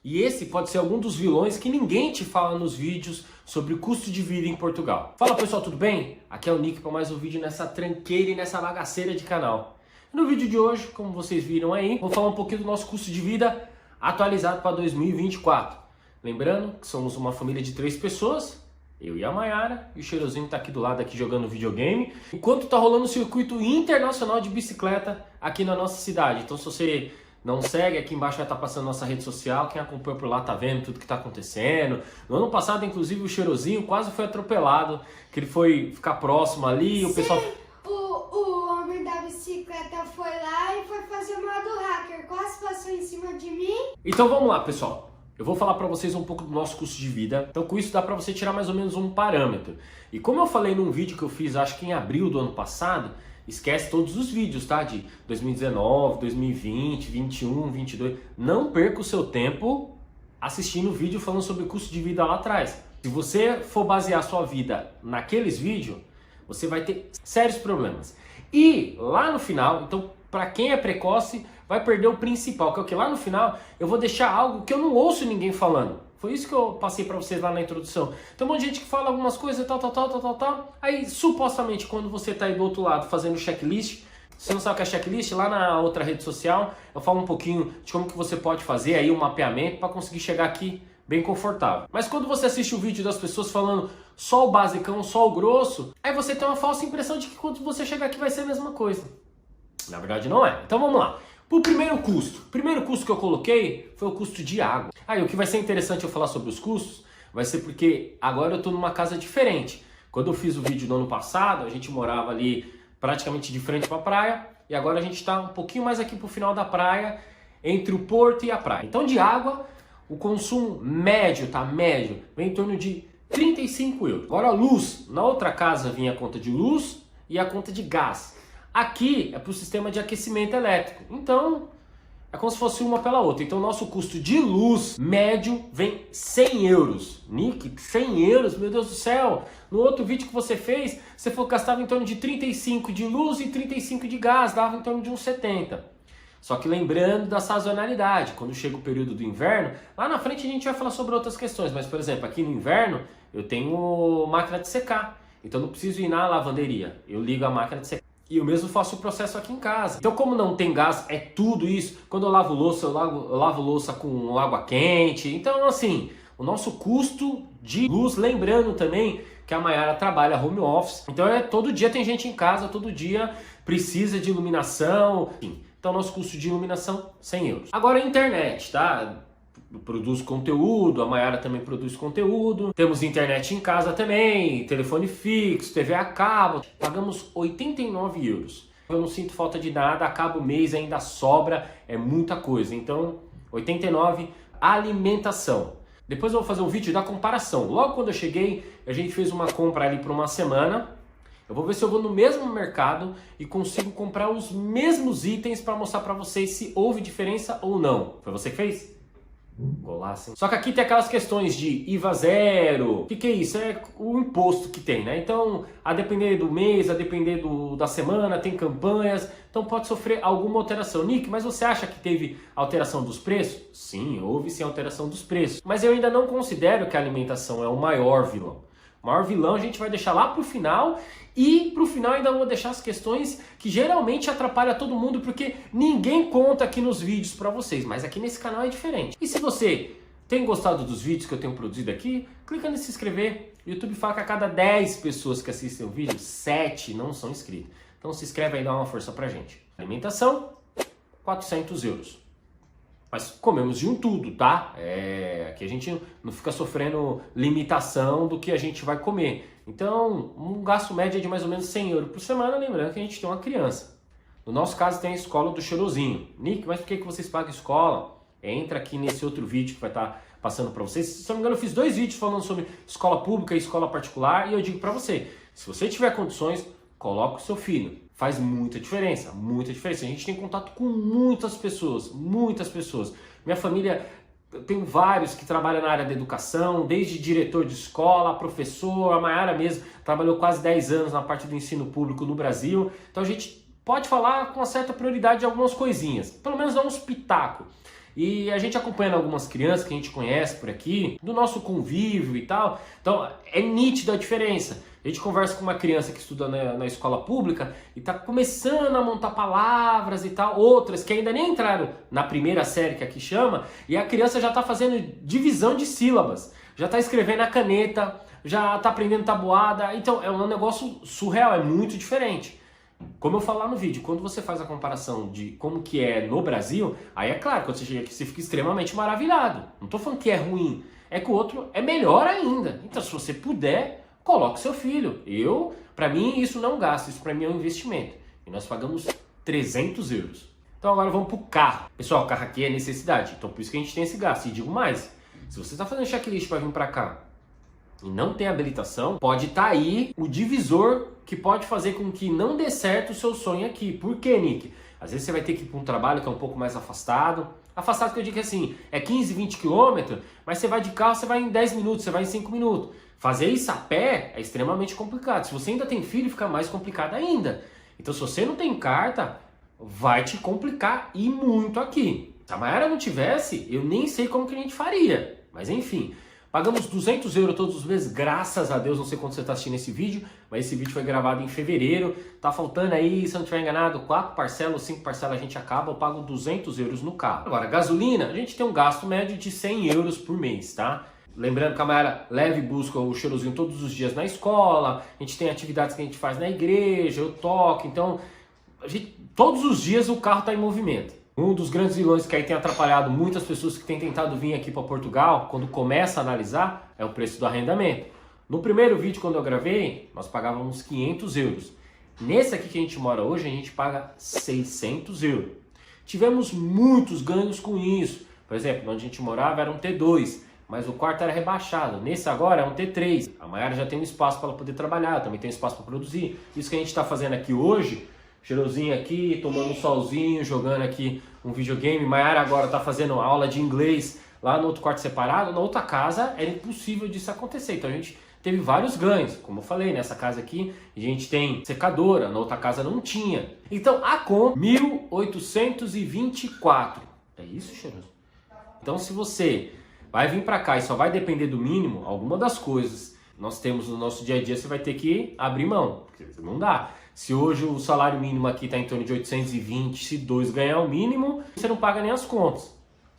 E esse pode ser algum dos vilões que ninguém te fala nos vídeos sobre o custo de vida em Portugal. Fala pessoal, tudo bem? Aqui é o Nick para mais um vídeo nessa tranqueira e nessa bagaceira de canal. No vídeo de hoje, como vocês viram aí, vou falar um pouquinho do nosso custo de vida atualizado para 2024. Lembrando que somos uma família de 3 pessoas, eu e a Mayara, e o Cheirosinho tá aqui do lado aqui jogando videogame, enquanto tá rolando o circuito internacional de bicicleta aqui na nossa cidade. Então se você não segue, aqui embaixo vai estar passando nossa rede social, quem acompanha por lá tá vendo tudo que tá acontecendo. No ano passado, inclusive, o Cheirosinho quase foi atropelado, que ele foi ficar próximo ali, o pessoal... O homem da bicicleta foi lá e foi fazer modo hacker, quase passou em cima de mim. Então vamos lá, pessoal. Eu vou falar para vocês um pouco do nosso custo de vida. Então com isso dá para você tirar mais ou menos um parâmetro. E como eu falei num vídeo que eu fiz, acho que em abril do ano passado, esquece todos os vídeos, tá? De 2019, 2020, 21, 22. Não perca o seu tempo assistindo o vídeo falando sobre o custo de vida lá atrás. Se você for basear sua vida naqueles vídeos, você vai ter sérios problemas. E lá no final, então para quem é precoce, vai perder o principal, que é o que? Lá no final eu vou deixar algo que eu não ouço ninguém falando. Foi isso que eu passei para vocês lá na introdução. Tem um monte de gente que fala algumas coisas, tal. Aí, supostamente, quando você tá aí do outro lado fazendo checklist, você não sabe o que é checklist, lá na outra rede social, eu falo um pouquinho de como que você pode fazer aí um mapeamento para conseguir chegar aqui bem confortável. Mas quando você assiste o vídeo das pessoas falando só o basicão, só o grosso, aí você tem uma falsa impressão de que quando você chegar aqui vai ser a mesma coisa. Na verdade não é. Então vamos lá. O primeiro custo que eu coloquei foi o custo de água. Aí o que vai ser interessante eu falar sobre os custos vai ser porque agora eu estou numa casa diferente. Quando eu fiz o vídeo do ano passado, a gente morava ali praticamente de frente para a praia e agora a gente está um pouquinho mais aqui para o final da praia, entre o porto e a praia. Então de água, o consumo médio, tá? Médio, vem em torno de 35 euros. Agora a luz, na outra casa vinha a conta de luz e a conta de gás. Aqui é para o sistema de aquecimento elétrico, então é como se fosse uma pela outra. Então o nosso custo de luz médio vem 100 euros. Nick, 100 euros? Meu Deus do céu! No outro vídeo que você fez, você gastava em torno de 35 de luz e 35 de gás, dava em torno de uns 70. Só que lembrando da sazonalidade, quando chega o período do inverno, lá na frente a gente vai falar sobre outras questões, mas por exemplo, aqui no inverno eu tenho máquina de secar, então não preciso ir na lavanderia, eu ligo a máquina de secar. E eu mesmo faço o processo aqui em casa. Então como não tem gás, é tudo isso. Quando eu lavo louça, eu lavo louça com água quente. Então assim, o nosso custo de luz, lembrando também que a Mayara trabalha home office. Então todo dia tem gente em casa, todo dia precisa de iluminação. Então nosso custo de iluminação, 100 euros. Agora a internet, tá? Eu produzo conteúdo, a Mayara também produz conteúdo, temos internet em casa também, telefone fixo, TV a cabo, pagamos 89 euros. Eu não sinto falta de nada, acaba o mês, ainda sobra, é muita coisa. Então, 89, alimentação. Depois eu vou fazer um vídeo da comparação. Logo quando eu cheguei, a gente fez uma compra ali por uma semana. Eu vou ver se eu vou no mesmo mercado e consigo comprar os mesmos itens para mostrar para vocês se houve diferença ou não. Foi você que fez? Golaço, hein? Só que aqui tem aquelas questões de IVA zero. O que é isso? É o imposto que tem, né? Então, a depender do mês, a depender da semana, tem campanhas, então pode sofrer alguma alteração. Nick, mas você acha que teve alteração dos preços? Sim, houve sim alteração dos preços. Mas eu ainda não considero que a alimentação é o maior vilão. O maior vilão a gente vai deixar lá pro final, e pro final ainda vou deixar as questões que geralmente atrapalham todo mundo, porque ninguém conta aqui nos vídeos pra vocês, mas aqui nesse canal é diferente. E se você tem gostado dos vídeos que eu tenho produzido aqui, clica em se inscrever. O YouTube fala que a cada 10 pessoas que assistem o vídeo, 7 não são inscritos. Então se inscreve aí e dá uma força pra gente. Alimentação, 400 euros. Mas comemos de um tudo, tá? Aqui a gente não fica sofrendo limitação do que a gente vai comer. Então, um gasto médio é de mais ou menos 100 euros por semana, lembrando que a gente tem uma criança. No nosso caso tem a escola do Cheirosinho. Nick, mas por que vocês pagam escola? Entra aqui nesse outro vídeo que vai estar passando para vocês. Se não me engano, eu fiz 2 vídeos falando sobre escola pública e escola particular, e eu digo para você, se você tiver condições, coloca o seu filho. Faz muita diferença, muita diferença. A gente tem contato com muitas pessoas, muitas pessoas. Minha família, eu tenho vários que trabalham na área da educação, desde diretor de escola, professor, a Mayara mesmo trabalhou quase 10 anos na parte do ensino público no Brasil. Então a gente pode falar com uma certa prioridade de algumas coisinhas, pelo menos dar uns pitacos. E a gente acompanhando algumas crianças que a gente conhece por aqui, do nosso convívio e tal, então é nítido a diferença. A gente conversa com uma criança que estuda na escola pública e está começando a montar palavras e tal, outras que ainda nem entraram na primeira série, que aqui chama, e a criança já está fazendo divisão de sílabas, já está escrevendo a caneta, já está aprendendo tabuada, então é um negócio surreal, é muito diferente. Como eu falo lá no vídeo, quando você faz a comparação de como que é no Brasil, aí é claro, quando você chega aqui você fica extremamente maravilhado. Não estou falando que é ruim, é que o outro é melhor ainda. Então se você puder, coloque seu filho. Para mim, isso não é um gasto, isso para mim é um investimento. E nós pagamos 300 euros. Então agora vamos para o carro. Pessoal, o carro aqui é necessidade, então por isso que a gente tem esse gasto. E digo mais, se você está fazendo checklist para vir para cá e não tem habilitação, pode estar aí o divisor que pode fazer com que não dê certo o seu sonho aqui. Por quê, Nick? Às vezes você vai ter que ir para um trabalho que é um pouco mais afastado. Afastado que eu digo assim, é 15, 20 quilômetros, mas você vai de carro, você vai em 10 minutos, você vai em 5 minutos. Fazer isso a pé é extremamente complicado. Se você ainda tem filho, fica mais complicado ainda. Então, se você não tem carta, vai te complicar e muito aqui. Se a Mayara não tivesse, eu nem sei como que a gente faria. Mas enfim, pagamos 200 euros todos os meses, graças a Deus. Não sei quando você está assistindo esse vídeo, mas esse vídeo foi gravado em fevereiro. Tá faltando aí, se eu não estiver enganado, 4 parcelas, 5 parcelas a gente acaba. Eu pago 200 euros no carro. Agora, gasolina, a gente tem um gasto médio de 100 euros por mês, tá? Lembrando que a Mayara leva e busca o cheirosinho todos os dias na escola, a gente tem atividades que a gente faz na igreja, eu toco, então todos os dias o carro está em movimento. Um dos grandes vilões que aí tem atrapalhado muitas pessoas que têm tentado vir aqui para Portugal, quando começa a analisar, é o preço do arrendamento. No primeiro vídeo, quando eu gravei, nós pagávamos 500 euros. Nesse aqui que a gente mora hoje, a gente paga 600 euros. Tivemos muitos ganhos com isso. Por exemplo, onde a gente morava era um T2. Mas o quarto era rebaixado. Nesse agora é um T3. A Mayara já tem um espaço para ela poder trabalhar, eu também tem espaço para produzir. Isso que a gente está fazendo aqui hoje, cheirosinho aqui, tomando um solzinho, jogando aqui um videogame. Mayara agora está fazendo aula de inglês lá no outro quarto separado. Na outra casa era impossível disso acontecer. Então a gente teve vários ganhos. Como eu falei, nessa casa aqui a gente tem secadora, na outra casa não tinha. Então a conta 1.824. É isso, cheiroso? Então se você vai vir para cá e só vai depender do mínimo, alguma das coisas nós temos no nosso dia a dia, você vai ter que abrir mão, porque não dá. Se hoje o salário mínimo aqui está em torno de 820, se 2 ganhar o mínimo, você não paga nem as contas.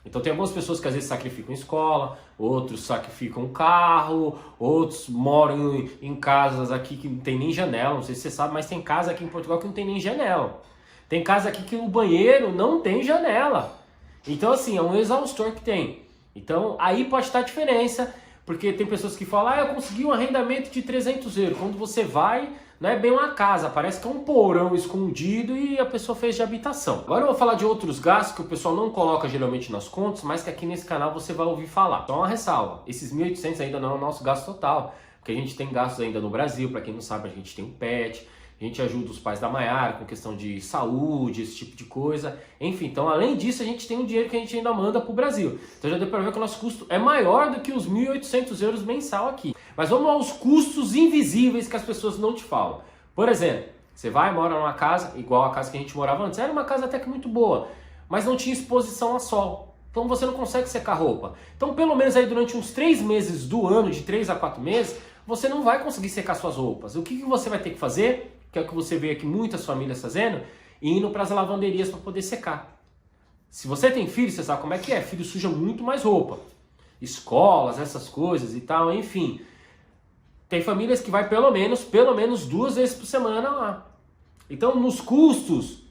Então tem algumas pessoas que às vezes sacrificam escola, outros sacrificam carro, outros moram em casas aqui que não tem nem janela, não sei se você sabe, mas tem casa aqui em Portugal que não tem nem janela. Tem casa aqui que o banheiro não tem janela. Então assim, é um exaustor que tem. Então, aí pode estar a diferença, porque tem pessoas que falam, eu consegui um arrendamento de 300 euros. Quando você vai, não é bem uma casa, parece que é um porão escondido e a pessoa fez de habitação. Agora eu vou falar de outros gastos que o pessoal não coloca geralmente nas contas, mas que aqui nesse canal você vai ouvir falar. Só uma ressalva, esses 1.800 ainda não é o nosso gasto total, porque a gente tem gastos ainda no Brasil, para quem não sabe, a gente tem um pet, a gente ajuda os pais da Mayara com questão de saúde, esse tipo de coisa. Enfim, então além disso a gente tem um dinheiro que a gente ainda manda para o Brasil. Então já deu para ver que o nosso custo é maior do que os 1.800 euros mensal aqui. Mas vamos aos custos invisíveis que as pessoas não te falam. Por exemplo, você vai e mora numa casa, igual a casa que a gente morava antes. Era uma casa até que muito boa, mas não tinha exposição a sol. Então você não consegue secar roupa. Então pelo menos aí durante uns 3 meses do ano, de 3 a 4 meses, você não vai conseguir secar suas roupas. O que você vai ter que fazer? Que é o que você vê aqui muitas famílias fazendo, indo para as lavanderias para poder secar. Se você tem filho, você sabe como é que é. Filho suja muito mais roupa. Escolas, essas coisas e tal, enfim. Tem famílias que vai pelo menos 2 vezes por semana lá. Então, nos custos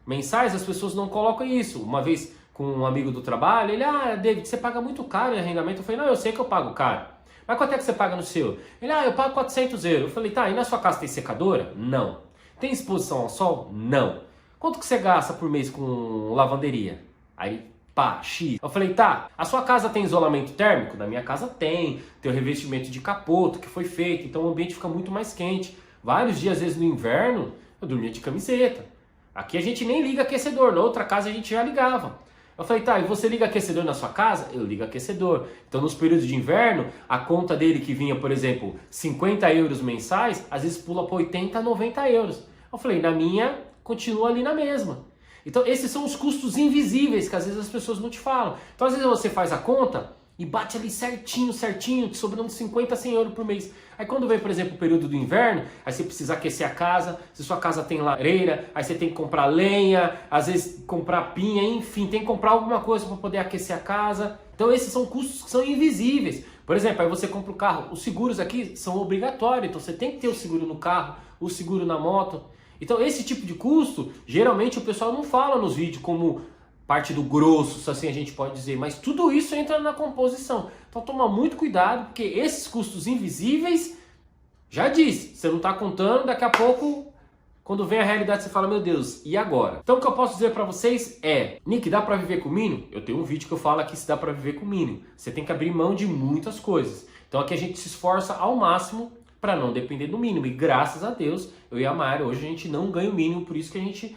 mensais, as pessoas não colocam isso. Uma vez com um amigo do trabalho, ele, David, você paga muito caro em arrendamento. Eu falei, não, eu sei que eu pago caro. Mas quanto é que você paga no seu? Ele, eu pago 400 euros. Eu falei, tá, e na sua casa tem secadora? Não. Tem exposição ao sol? Não. Quanto que você gasta por mês com lavanderia? Aí, pá, X. Eu falei, tá, a sua casa tem isolamento térmico? Na minha casa tem o revestimento de capoto que foi feito, então o ambiente fica muito mais quente. Vários dias, às vezes no inverno, eu dormia de camiseta. Aqui a gente nem liga aquecedor, na outra casa a gente já ligava. Eu falei, tá, e você liga aquecedor na sua casa? Eu ligo aquecedor. Então, nos períodos de inverno, a conta dele que vinha, por exemplo, 50 euros mensais, às vezes pula para 80, 90 euros. Eu falei, na minha, continua ali na mesma. Então esses são os custos invisíveis que às vezes as pessoas não te falam. Então às vezes você faz a conta e bate ali certinho, te sobrando 50, 100 euros por mês. Aí quando vem, por exemplo, o período do inverno, aí você precisa aquecer a casa, se sua casa tem lareira, aí você tem que comprar lenha, às vezes comprar pinha, enfim, tem que comprar alguma coisa para poder aquecer a casa. Então esses são custos que são invisíveis. Por exemplo, aí você compra o carro, os seguros aqui são obrigatórios, então você tem que ter o seguro no carro, o seguro na moto. Então esse tipo de custo, geralmente o pessoal não fala nos vídeos como parte do grosso, se assim a gente pode dizer, mas tudo isso entra na composição. Então toma muito cuidado, porque esses custos invisíveis, já disse, você não está contando, daqui a pouco, quando vem a realidade, você fala, meu Deus, e agora? Então o que eu posso dizer para vocês é, Nick, dá para viver com o mínimo? Eu tenho um vídeo que eu falo aqui se dá para viver com o mínimo. Você tem que abrir mão de muitas coisas. Então aqui a gente se esforça ao máximo para não depender do mínimo. E graças a Deus, eu e a Mayra, hoje a gente não ganha o mínimo, por isso que a gente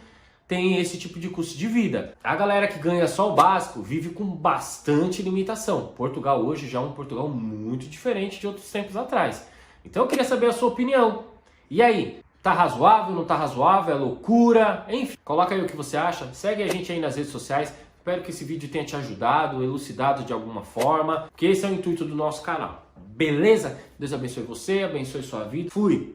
tem esse tipo de custo de vida. A galera que ganha só o básico vive com bastante limitação. Portugal hoje já é um Portugal muito diferente de outros tempos atrás. Então eu queria saber a sua opinião. E aí, tá razoável, não tá razoável, é loucura? Enfim, coloca aí o que você acha. Segue a gente aí nas redes sociais. Espero que esse vídeo tenha te ajudado, elucidado de alguma forma, porque esse é o intuito do nosso canal. Beleza? Deus abençoe você, abençoe sua vida. Fui!